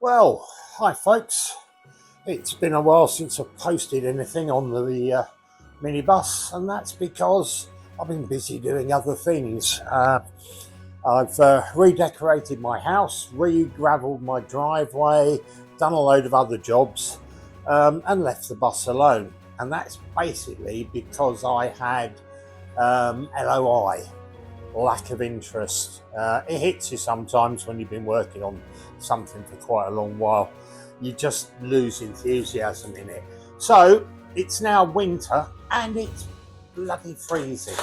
Well, hi folks. It's been a while since I've posted anything on the minibus, and that's because I've been busy doing other things. I've redecorated my house, re-gravelled my driveway, done a load of other jobs, and left the bus alone. And that's basically because I had LOI, lack of interest. It hits you sometimes when you've been working on something for quite a long while. You just lose enthusiasm in it. So it's now winter and it's bloody freezing.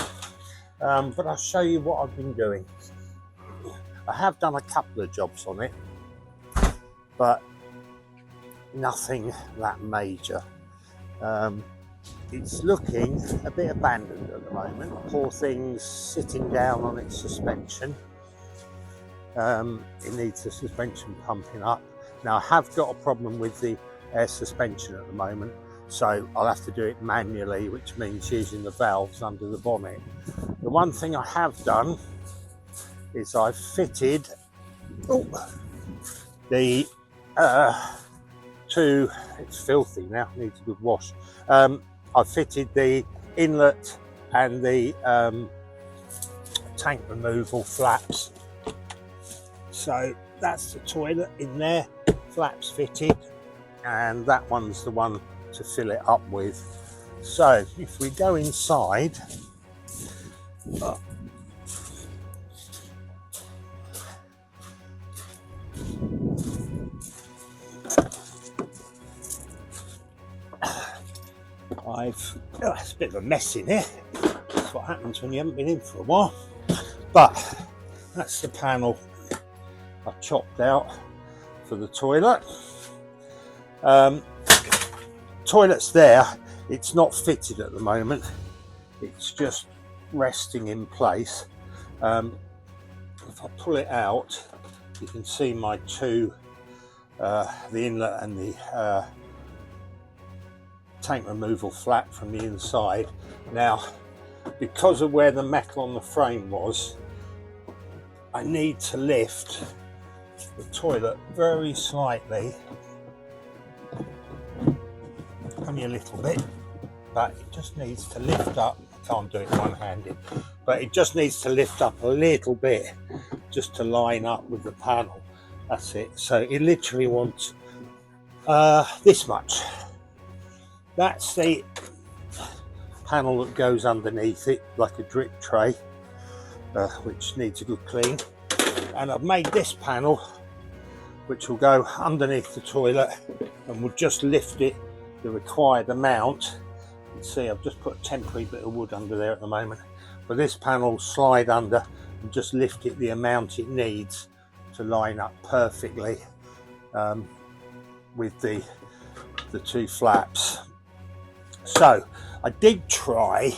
But I'll show you what I've been doing. I have done a couple of jobs on it, but nothing that major. It's looking a bit abandoned at the moment. Poor thing's sitting down on its suspension. It needs the suspension pumping up. Now I have got a problem with the air suspension at the moment, so I'll have to do it manually, which means using the valves under the bonnet. The one thing I have done is I've fitted the two, it's filthy now, needs a good wash. I've fitted the inlet and the tank removal flaps. So that's the toilet in there, flaps fitted, and that one's the one to fill it up with. So if we go inside, it's a bit of a mess in here. That's what happens when you haven't been in for a while. But that's the panel I chopped out for the toilet. Toilet's there. It's not fitted at the moment. It's just resting in place. If I pull it out, you can see my two, the inlet and the tank removal flap from the inside. Now, because of where the metal on the frame was, I need to lift the toilet very slightly, only a little bit, but it just needs to lift up. I can't do it one-handed, but it just needs to lift up a little bit just to line up with the panel. That's it. So it literally wants this much. That's the panel that goes underneath it, like a drip tray, which needs a good clean. And I've made this panel, which will go underneath the toilet and will just lift it the required amount. You can see I've just put a temporary bit of wood under there at the moment, but this panel will slide under and just lift it the amount it needs to line up perfectly with the two flaps. So I did try,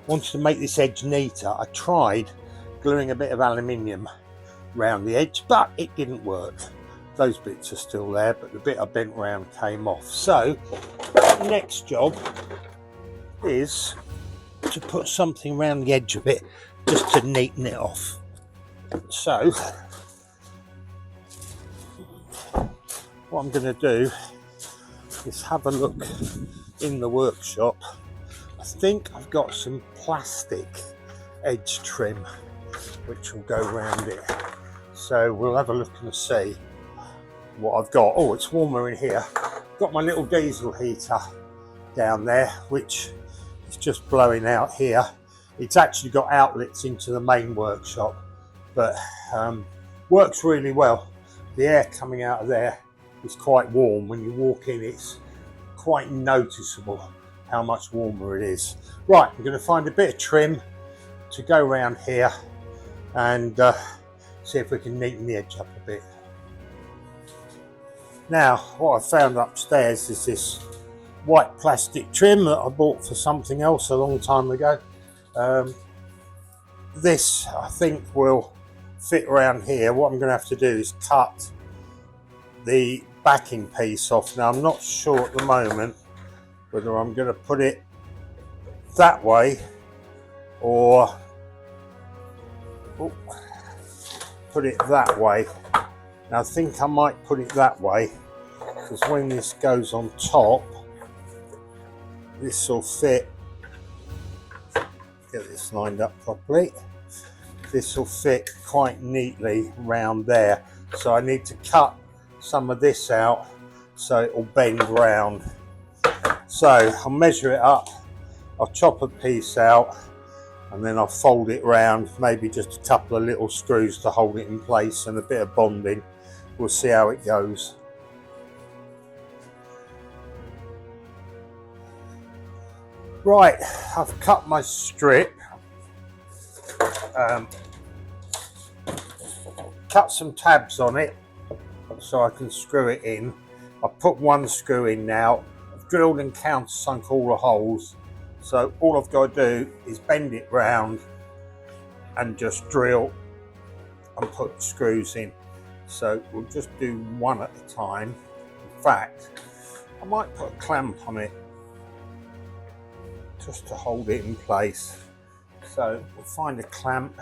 wanted to make this edge neater. I tried gluing a bit of aluminium around the edge, but it didn't work. Those bits are still there, but the bit I bent round came off. So next job is to put something around the edge of it just to neaten it off. So what I'm going to do is have a look in the workshop. I think I've got some plastic edge trim which will go around it. So we'll have a look and see what I've got. Oh, it's warmer in here. Got my little diesel heater down there, which is just blowing out here. It's actually got outlets into the main workshop, but works really well. The air coming out of there is quite warm. When you walk in, it's quite noticeable how much warmer it is. Right, I'm going to find a bit of trim to go around here and see if we can neaten the edge up a bit. Now, what I found upstairs is this white plastic trim that I bought for something else a long time ago. This, I think, will fit around here. What I'm going to have to do is cut the backing piece off. Now, I'm not sure at the moment whether I'm going to put it that way or put it that way. Now I think I might put it that way, because when this goes on top, this will fit. Get this lined up properly. This will fit quite neatly round there. So I need to cut some of this out so it will bend round. So I'll measure it up, I'll chop a piece out, and then I'll fold it round, maybe just a couple of little screws to hold it in place and a bit of bonding. We'll see how it goes. Right, I've cut my strip, cut some tabs on it so I can screw it in. I've put one screw in now. I've drilled and countersunk all the holes, so all I've got to do is bend it round and just drill and put screws in. So we'll just do one at a time. In fact, I might put a clamp on it just to hold it in place. So we'll find a clamp.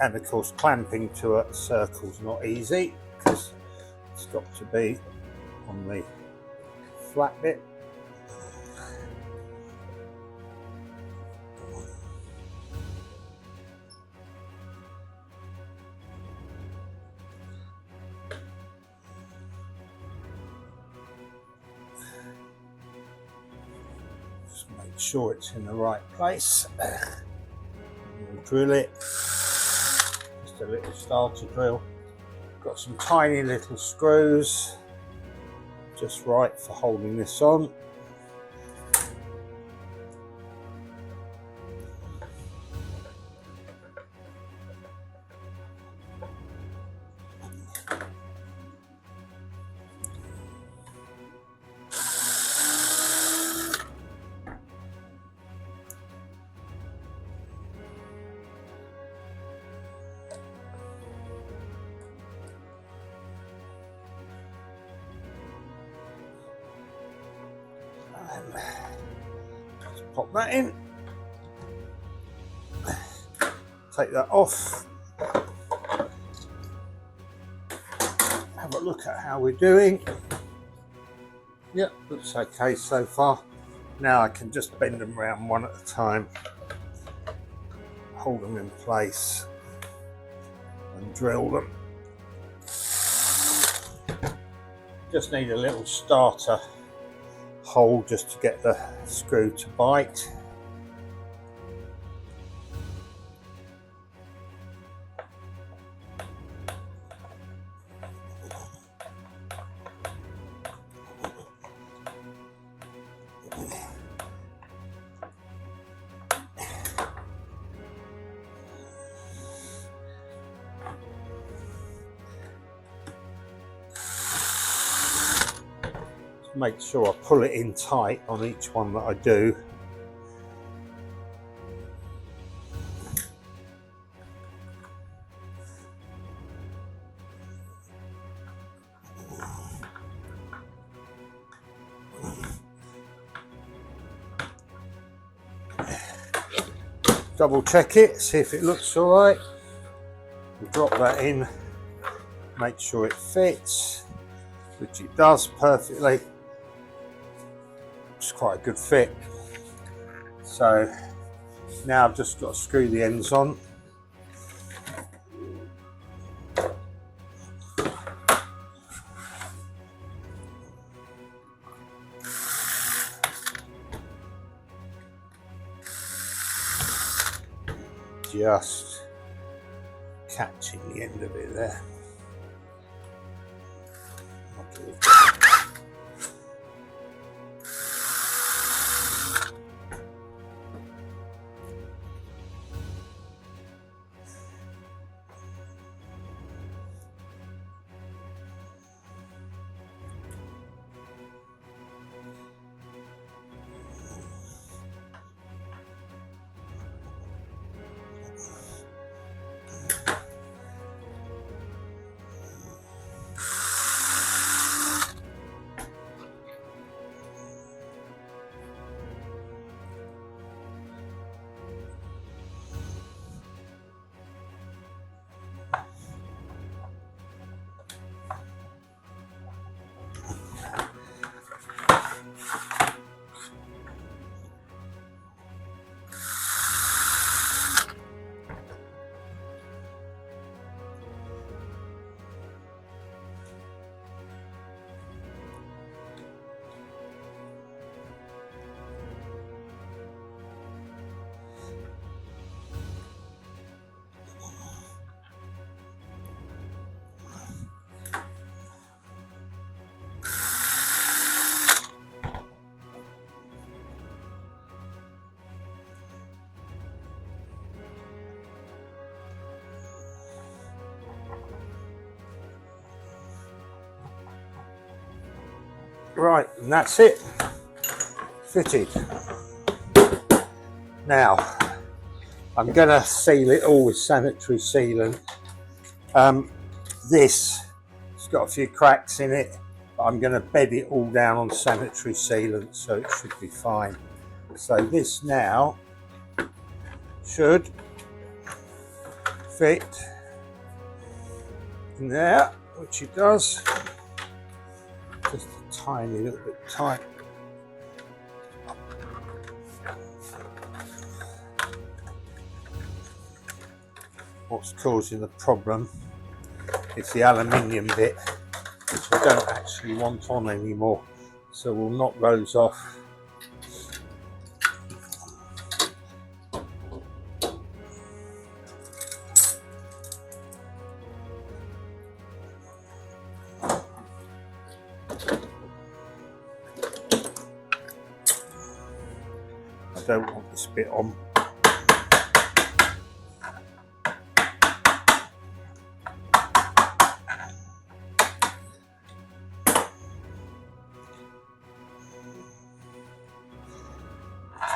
And of course, clamping to a circle is not easy because it's got to be on the flat bit. Just make sure it's in the right place. We'll drill it. A little starter drill. Got some tiny little screws just right for holding this on. Just pop that in, take that off, have a look at how we're doing. Yep, looks okay so far. Now I can just bend them around one at a time, hold them in place and drill them. Just need a little starter hole just to get the screw to bite. Make sure I pull it in tight on each one that I do. Double check it, see if it looks all right. Drop that in, make sure it fits, which it does perfectly. It's quite a good fit. So now I've just got to screw the ends on. Just catching the end of it there. I'll Right, and that's it, fitted. Now, I'm going to seal it all with sanitary sealant. This has got a few cracks in it, but I'm going to bed it all down on sanitary sealant, so it should be fine. So this now should fit in there, which it does. Just a tiny little bit tight. What's causing the problem is the aluminium bit, which I don't actually want on anymore. So we'll knock those off. I don't want this bit on.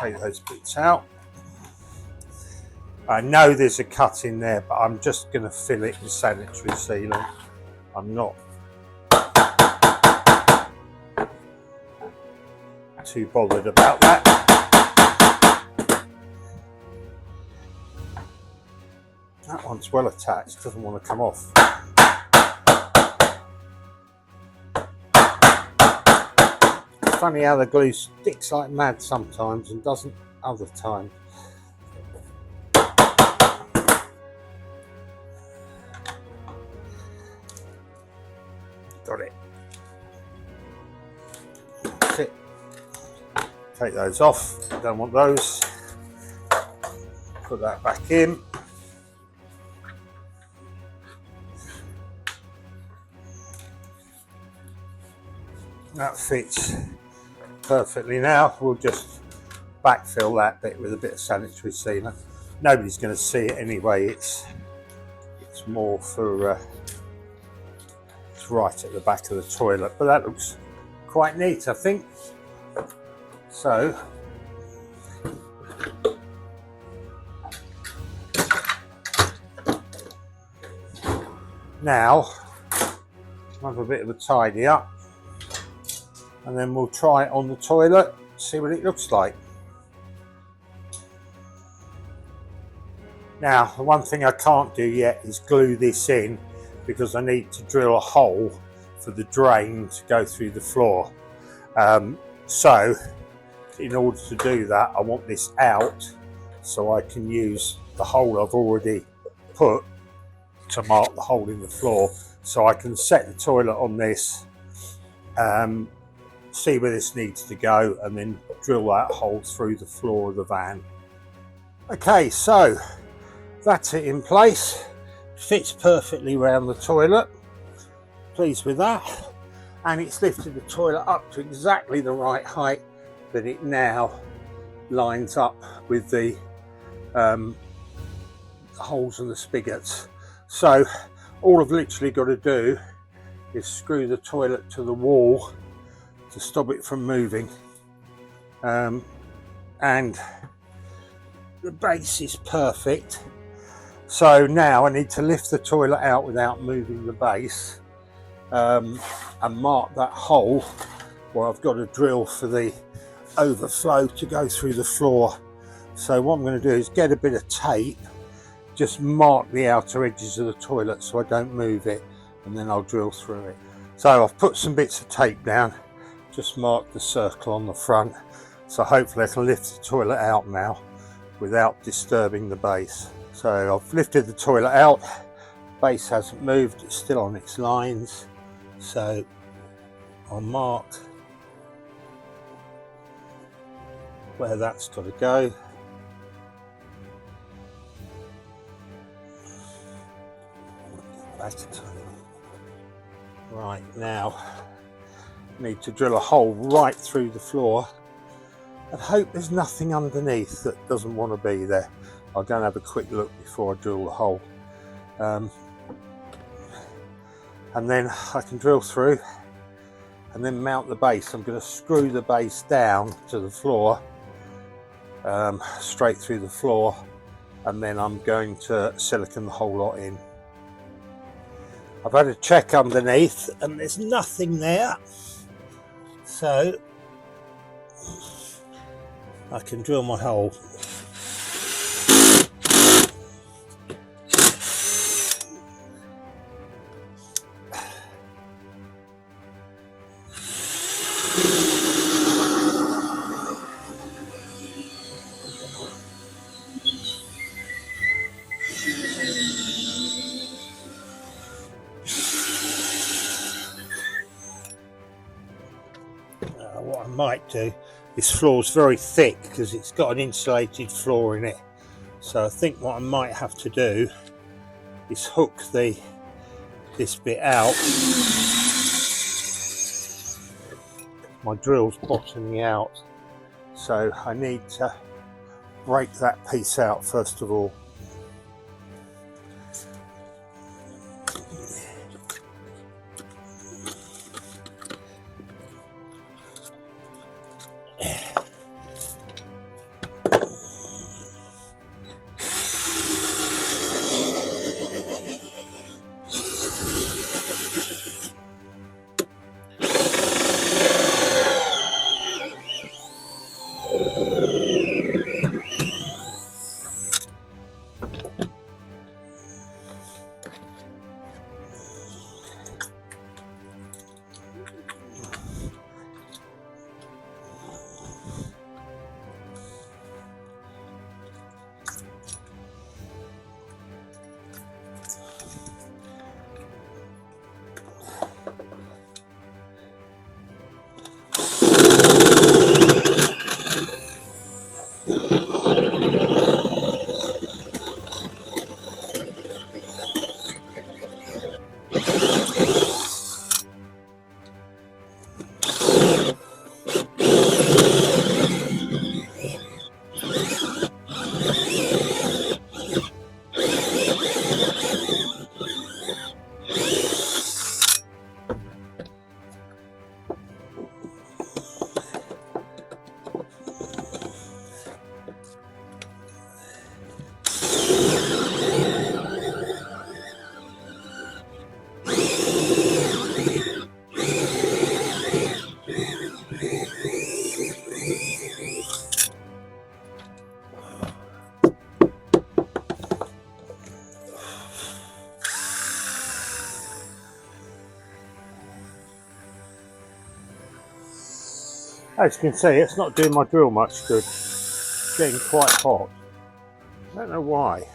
Take those bits out. I know there's a cut in there, but I'm just going to fill it with sanitary sealant. I'm not too bothered about that. That one's well attached, doesn't want to come off. Funny how the glue sticks like mad sometimes and doesn't other times. Got it. That's it. Take those off, don't want those. Put that back in. That fits perfectly now. We'll just backfill that bit with a bit of sanitary sealant. Nobody's going to see it anyway. It's more for it's right at the back of the toilet, but that looks quite neat, I think. So now I'll have a bit of a tidy up, and then we'll try it on the toilet, see what it looks like. Now, the one thing I can't do yet is glue this in, because I need to drill a hole for the drain to go through the floor. So in order to do that, I want this out so I can use the hole I've already put to mark the hole in the floor, so I can set the toilet on this, see where this needs to go, and then drill that hole through the floor of the van. Okay, so that's it in place. Fits perfectly around the toilet. Pleased with that. and it's lifted the toilet up to exactly the right height that it now lines up with the holes in the spigots. So all I've literally got to do is screw the toilet to the wall to stop it from moving, and the base is perfect. So now I need to lift the toilet out without moving the base, and mark that hole where I've got a drill for the overflow to go through the floor. So what I'm going to do is get a bit of tape, just mark the outer edges of the toilet so I don't move it, and then I'll drill through it. So I've put some bits of tape down, just marked the circle on the front, so hopefully I can lift the toilet out now without disturbing the base. So I've lifted the toilet out, base hasn't moved, it's still on its lines, so I'll mark where that's got to go. Right, now I need to drill a hole right through the floor and hope there's nothing underneath that doesn't want to be there. I'll go and have a quick look before I drill the hole, and then I can drill through and then mount the base. I'm going to screw the base down to the floor, straight through the floor, and then I'm going to silicone the whole lot in. I've had a check underneath and there's nothing there, so I can drill my hole. What I might do, this floor's very thick because it's got an insulated floor in it, so I think what I might have to do is hook this bit out. My drill's bottoming out, so I need to break that piece out first of all. As you can see, it's not doing my drill much good. It's getting quite hot. I don't know why.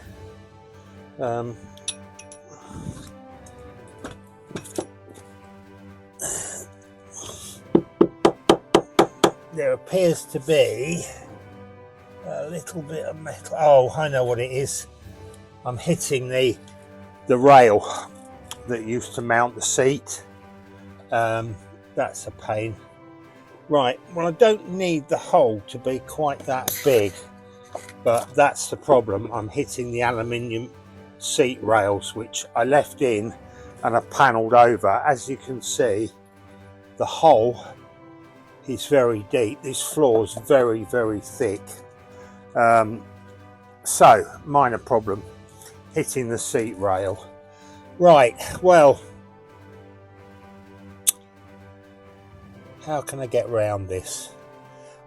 There appears to be a little bit of metal. Oh, I know what it is. I'm hitting the rail that used to mount the seat. That's a pain. Right, well, I don't need the hole to be quite that big, but that's the problem. I'm hitting the aluminium seat rails, which I left in and I panelled over. As you can see, the hole is very deep. This floor is very, very thick. So, minor problem, hitting the seat rail. Right, well, how can I get around this?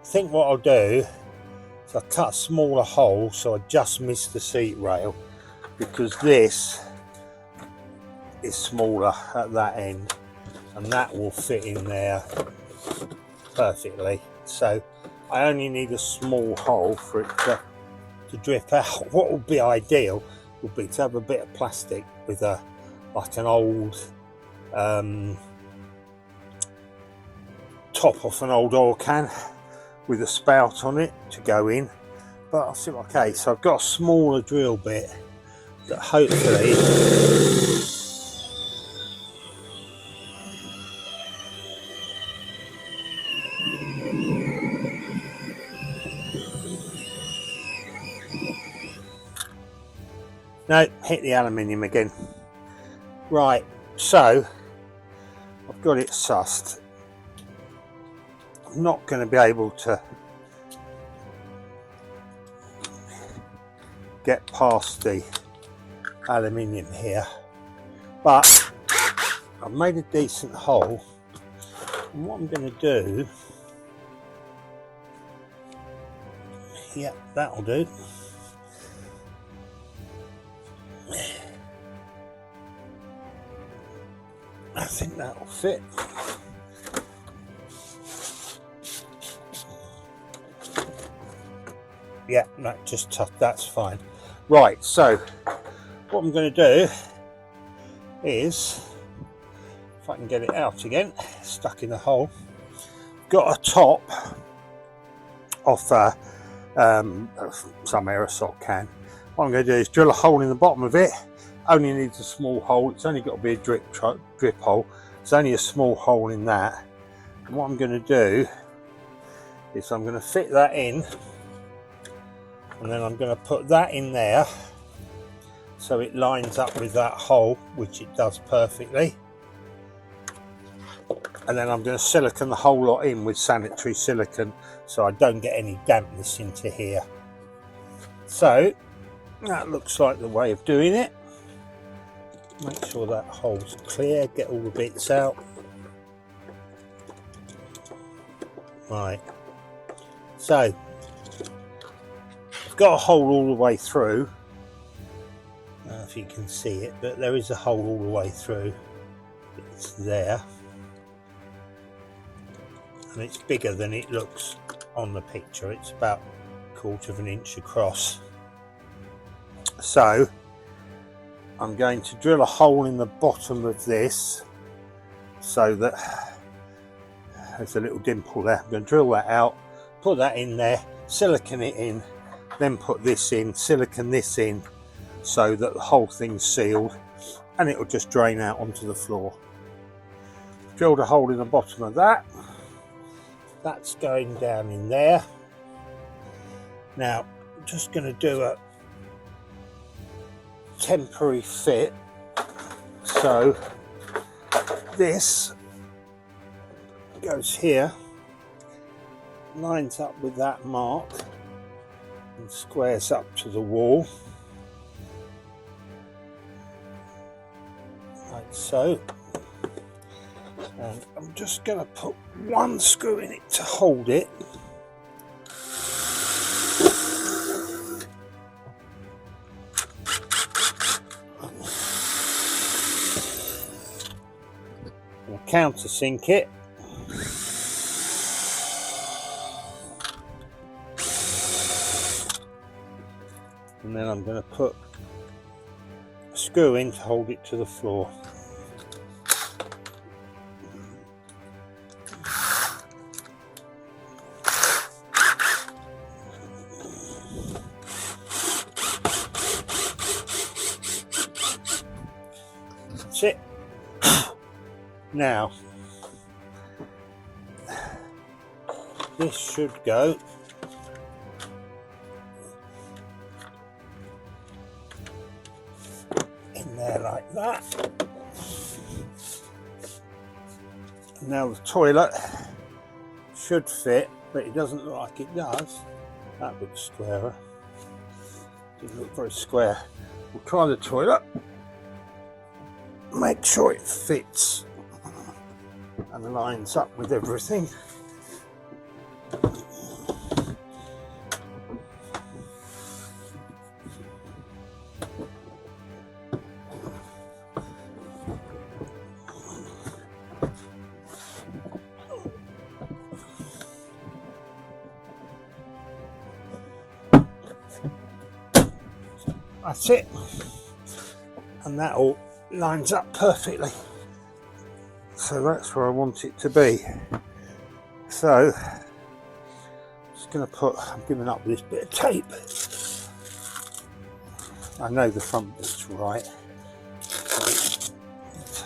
I think what I'll do is I'll cut a smaller hole so I just miss the seat rail, because this is smaller at that end and that will fit in there perfectly. So I only need a small hole for it to drip out. What would be ideal would be to have a bit of plastic with like an old top off an old oil can with a spout on it to go in, but I'll see. Okay, so I've got a smaller drill bit that hopefully no, hit the aluminium again. Right, so I've got it sussed. I'm not going to be able to get past the aluminium here, but I've made a decent hole, and what I'm going to do, yeah, that'll do. I think that'll fit. Yeah, that just tough, that's fine. Right, so what I'm going to do is, if I can get it out again, stuck in the hole, got a top off some aerosol can. What I'm going to do is drill a hole in the bottom of it. Only needs a small hole. It's only got to be a drip hole. It's only a small hole in that. And what I'm going to do is I'm going to fit that in, and then I'm going to put that in there so it lines up with that hole, which it does perfectly. And then I'm going to silicone the whole lot in with sanitary silicone so I don't get any dampness into here. So that looks like the way of doing it. Make sure that hole's clear, get all the bits out. Right, so I've got a hole all the way through. I don't know if you can see it, but there is a hole all the way through. It's there, and it's bigger than it looks on the picture. It's about 1/4 inch across. So I'm going to drill a hole in the bottom of this so that there's a little dimple there. I'm going to drill that out, put that in there, silicone it in, then put this in, silicone this in so that the whole thing's sealed, and it will just drain out onto the floor. Drilled a hole in the bottom of that. That's going down in there. Now I'm just going to do a temporary fit, so this goes here, lines up with that mark and squares up to the wall like so, and I'm just going to put one screw in it to hold it. Countersink it, and then I'm going to put a screw in to hold it to the floor. That's it. Now this should go in there like that. Now the toilet should fit, but it doesn't look like it does. That looks squarer. Doesn't look very square. We'll try the toilet. Make sure it fits and lines up with everything. That's it, and that all lines up perfectly, so that's where I want it to be. So just going to I'm giving up this bit of tape. I know the front bit's right, so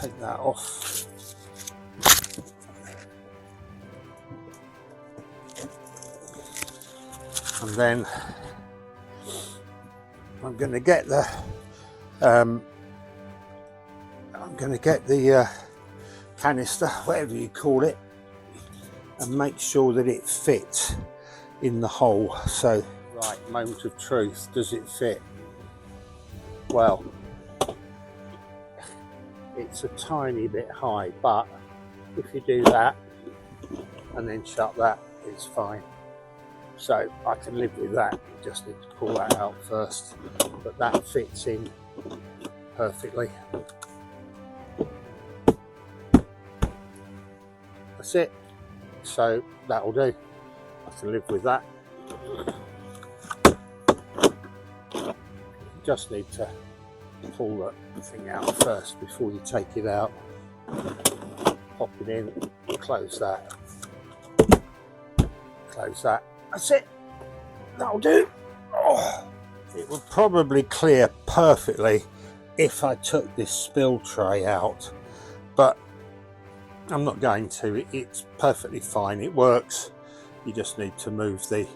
take that off. And then I'm going to get the canister, whatever you call it, and make sure that it fits in the hole. So, right, moment of truth, does it fit? Well, it's a tiny bit high, but if you do that and then shut that, it's fine. So I can live with that. You just need to pull that out first, but that fits in perfectly. That's it. So that'll do. I can live with that. You just need to pull the thing out first before you take it out. Pop it in, close that. Close that. That's it. That'll do. Oh, it would probably clear perfectly if I took this spill tray out, but I'm not going to. It's perfectly fine. It works. You just need to move the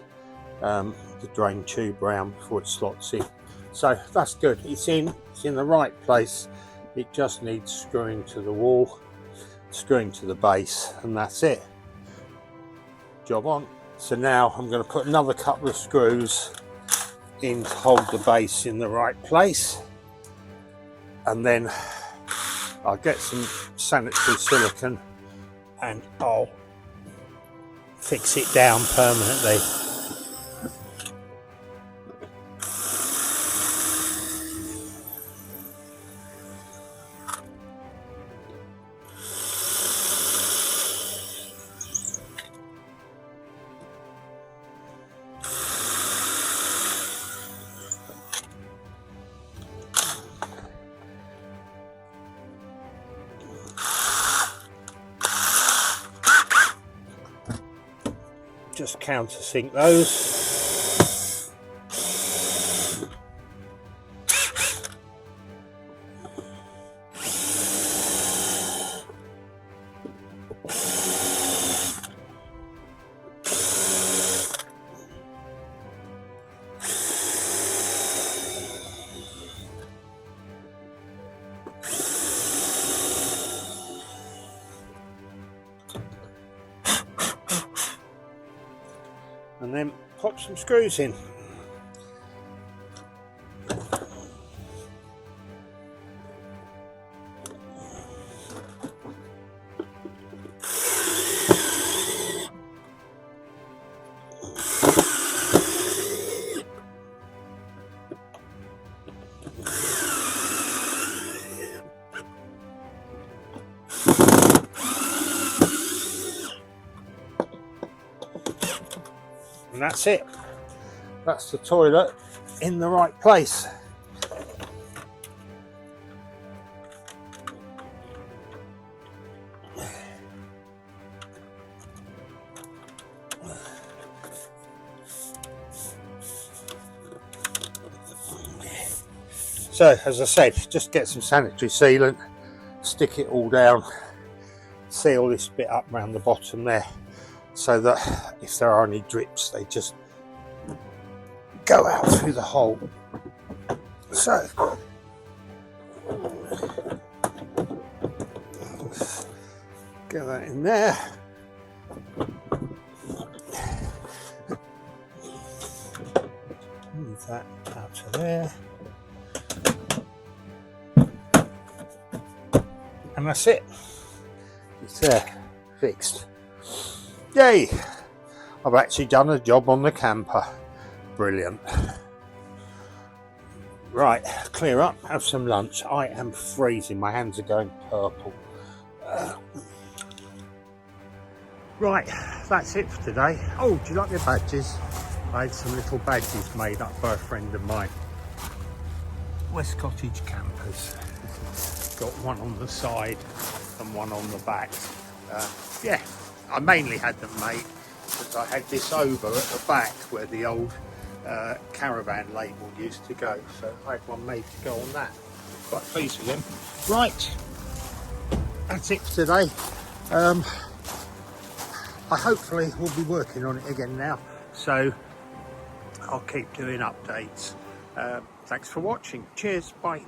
drain tube round before it slots in. So that's good. It's in the right place. It just needs screwing to the wall, screwing to the base, and that's it. Job on. So now I'm going to put another couple of screws in to hold the base in the right place, and then I'll get some sanitary silicone and I'll fix it down permanently. Just countersink those. And then pop some screws in. And that's it. That's the toilet in the right place. So, as I said, just get some sanitary sealant, stick it all down, seal this bit up around the bottom there, so that if there are any drips, they just go out through the hole. So get that in there. Move that out to there. And that's it. It's there, fixed. Yay! I've actually done a job on the camper. Brilliant. Right, clear up, have some lunch. I am freezing, my hands are going purple. Right, that's it for today. Oh, do you like the badges? I had some little badges made up by a friend of mine. West Cottage Campers. Got one on the side and one on the back. Yeah, I mainly had them made because I had this over at the back where the old caravan label used to go, so I had one made to go on that. Quite pleased with them. Right, that's it for today. I hopefully will be working on it again now, so I'll keep doing updates. Thanks for watching. Cheers, bye.